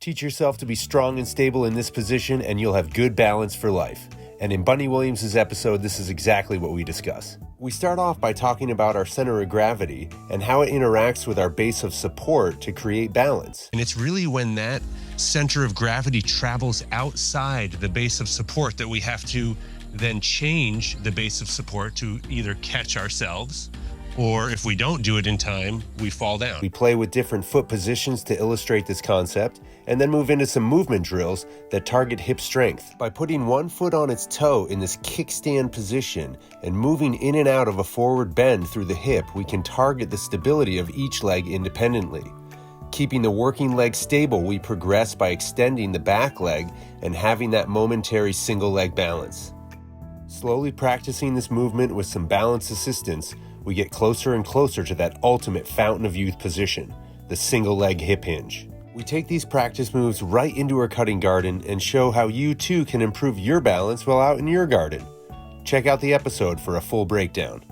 Teach yourself to be strong and stable in this position and you'll have good balance for life. And in Bunny Williams' episode, this is exactly what we discuss. We start off by talking about our center of gravity and how it interacts with our base of support to create balance. And it's really when that center of gravity travels outside the base of support that we have to then change the base of support to either catch ourselves, or if we don't do it in time, we fall down. We play with different foot positions to illustrate this concept, and then move into some movement drills that target hip strength. By putting one foot on its toe in this kickstand position and moving in and out of a forward bend through the hip, we can target the stability of each leg independently. Keeping the working leg stable, we progress by extending the back leg and having that momentary single leg balance. Slowly practicing this movement with some balance assistance, we get closer and closer to that ultimate fountain of youth position, the single leg hip hinge. We take these practice moves right into our cutting garden and show how you too can improve your balance while out in your garden. Check out the episode for a full breakdown.